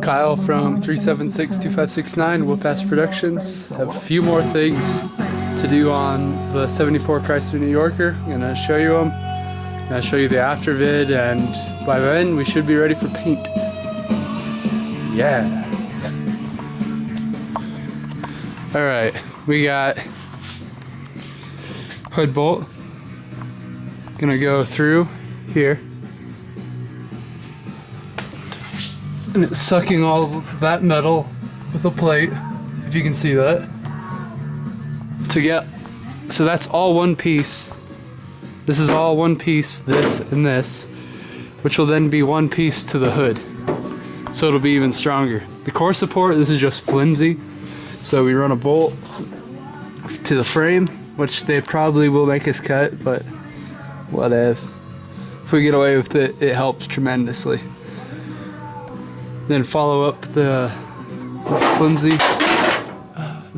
Kyle from 376-2569 Whoop-Ass Productions. Have a few more things to do on the 74 Chrysler New Yorker. I'm gonna show you them. I'm gonna show you the after vid, and by then we should be ready for paint. Yeah. All right, we got hood bolt. Gonna go through here. And it's sucking all of that metal with a plate, if you can see that. So that's all one piece. This is all one piece, this and this, which will then be one piece to the hood. So it'll be even stronger. The core support, this is just flimsy. So we run a bolt to the frame, which they probably will make us cut, but whatever. If we get away with it, it helps tremendously. Then follow up the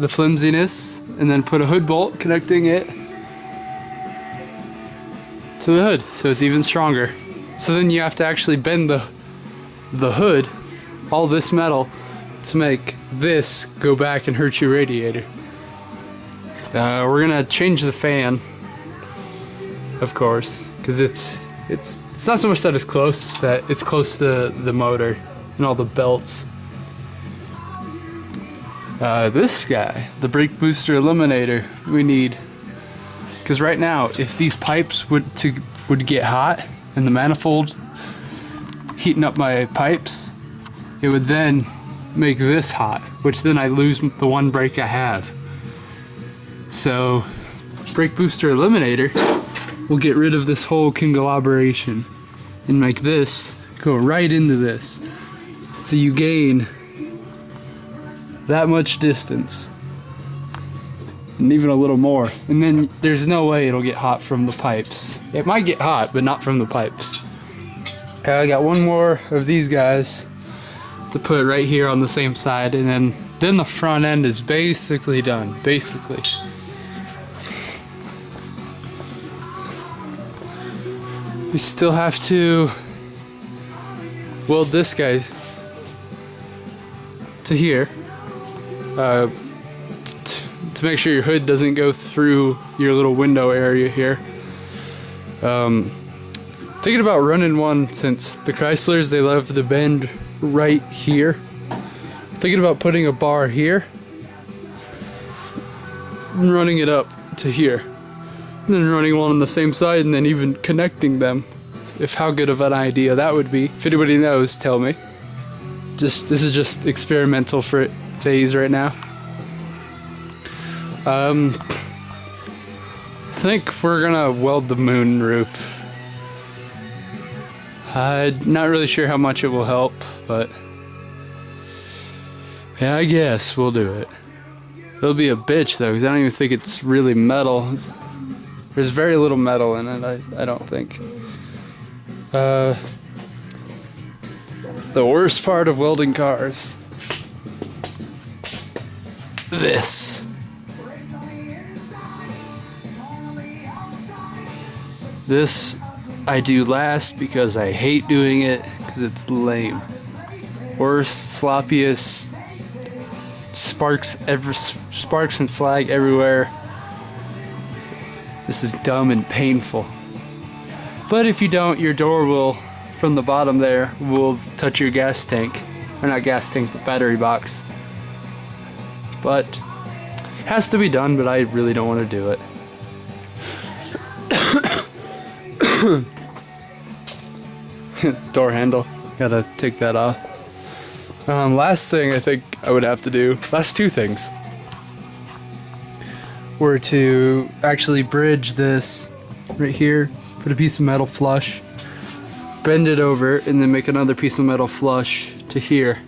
flimsiness, and then put a hood bolt connecting it to the hood, so it's even stronger. So then you have to actually bend the hood, all this metal, to make this go back and hurt your radiator. We're gonna change the fan, of course, because it's not so much that it's close, that it's close to the motor and all the belts. This guy, the brake booster eliminator, we need, because right now, if these pipes would get hot and the manifold heating up my pipes, it would then make this hot, which then I lose the one brake I have. So, brake booster eliminator will get rid of this whole conglomeration and make this go right into this. So you gain that much distance, and even a little more, and then there's no way it'll get hot from the pipes. It might get hot, but not from the pipes. I got one more of these guys to put right here on the same side, and then the front end is basically done. Basically. We still have to weld this guy to here, to make sure your hood doesn't go through your little window area here. Thinking about running one, since the Chryslers, they love the bend right here. Thinking about putting a bar here and running it up to here, and then running one on the same side, and then even connecting them. If how good of an idea that would be. If anybody knows, tell me. This is just experimental phase right now. I think we're gonna weld the moon roof. I'm not really sure how much it will help, but yeah, I guess we'll do it. It'll be a bitch though, because I don't even think it's really metal. There's very little metal in it, I don't think. The worst part of welding cars. This. This I do last because I hate doing it, because it's lame. Worst, sloppiest, sparks and slag everywhere. This is dumb and painful. But if you don't, your door will, from the bottom there, will touch your gas tank. Or not gas tank, but battery box. But it has to be done, but I really don't want to do it. Door handle, gotta take that off. Last thing I think I would have to do, last two things, were to actually bridge this right here, put a piece of metal flush, bend it over, and then make another piece of metal flush to here,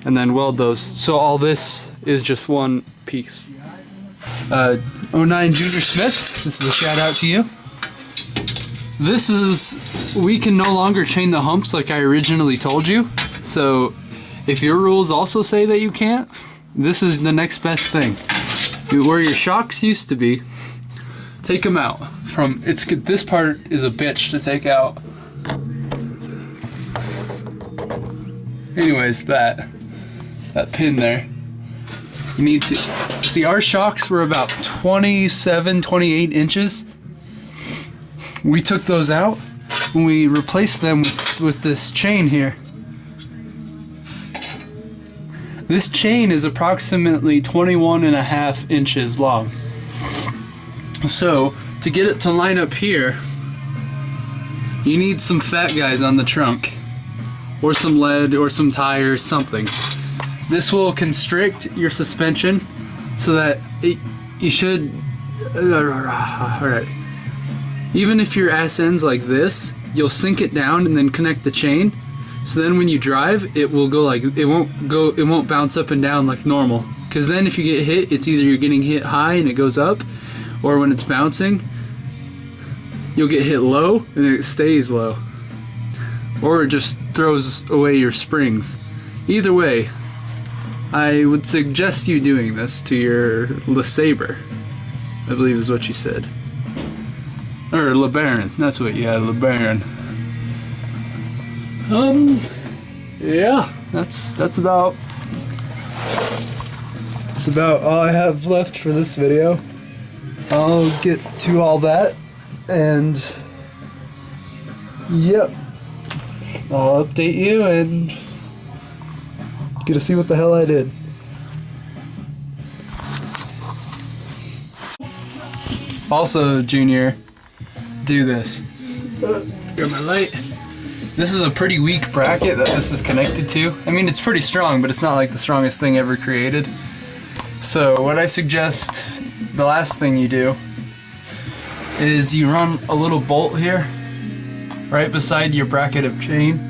and then weld those. So all this is just one piece. 09 Junior Smith, this is a shout out to you. This is, we can no longer chain the humps like I originally told you. So if your rules also say that you can't, this is the next best thing. Where your shocks used to be, take them out. This part is a bitch to take out. anyways, that pin there, you need to see our shocks were about 27, 28 inches. We took those out when we replaced them with this chain here. This chain is approximately 21.5 inches long. So to get it to line up here, you need some fat guys on the trunk, or some lead, or some tires, something. This will constrict your suspension so that you should, alright. Even if your ass ends like this, you'll sink it down and then connect the chain. So then when you drive, it will go like, it won't bounce up and down like normal. Because then if you get hit, it's either you're getting hit high and it goes up, or when it's bouncing, you'll get hit low and it stays low. Or it just throws away your springs. Either way, I would suggest you doing this to your LeSabre, I believe is what you said. Or LeBaron, that's what you had, LeBaron. Yeah, that's about all I have left for this video. I'll get to all that, and yep, I'll update you and get to see what the hell I did. Also, Junior, do this. Got my light. This is a pretty weak bracket that this is connected to. I mean, it's pretty strong, but it's not like the strongest thing ever created. So what I suggest, the last thing you do, is you run a little bolt here, right beside your bracket of chain,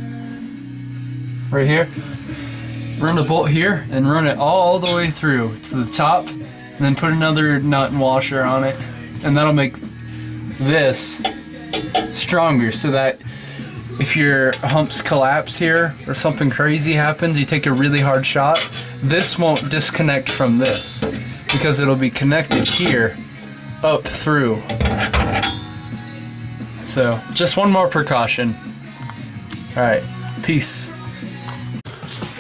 right here. Run a bolt here and run it all the way through to the top, and then put another nut and washer on it, and that'll make this stronger so that if your humps collapse here or something crazy happens, you take a really hard shot, this won't disconnect from this because it'll be connected here up through. So just one more precaution. Alright, peace.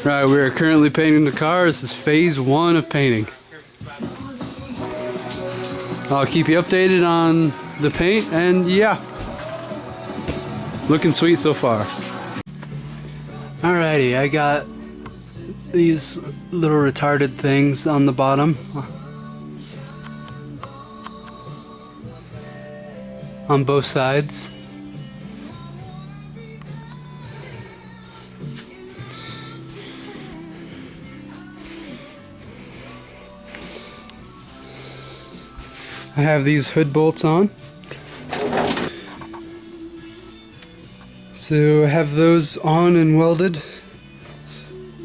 Right, we are currently painting the car. This is phase 1 of painting. I'll keep you updated on the paint, and yeah, looking sweet so far. Alrighty, I got these little retarded things on the bottom. On both sides. I have these hood bolts on. So I have those on and welded.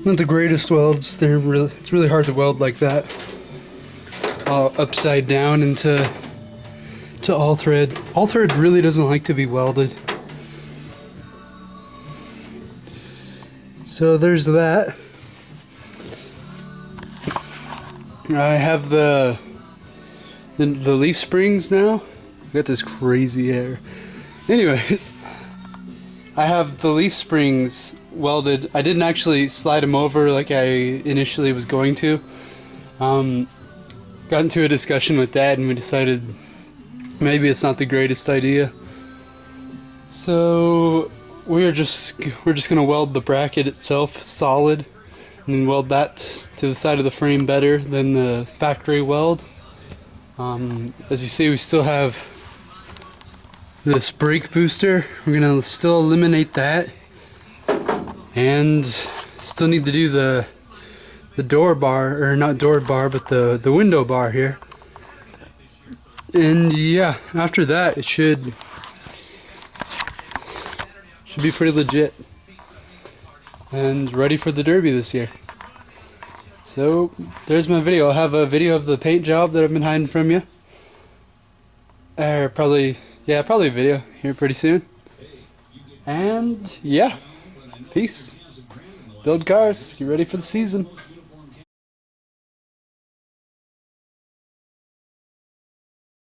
Not the greatest welds. It's really hard to weld like that. All upside down into all thread. All thread really doesn't like to be welded. So there's that. I have the leaf springs now. I got this crazy hair. Anyways, I have the leaf springs welded. I didn't actually slide them over like I initially was going to. Got into a discussion with Dad and we decided maybe it's not the greatest idea. So we're just gonna weld the bracket itself solid and then weld that to the side of the frame better than the factory weld. As you see, we still have this brake booster. We're gonna still eliminate that, and still need to do the door bar, or not door bar, but the window bar here. And yeah, after that it should be pretty legit and ready for the Derby this year. So there's my video. I'll have a video of the paint job that I've been hiding from you. Or probably a video here pretty soon. And yeah, peace. Build cars. Get ready for the season.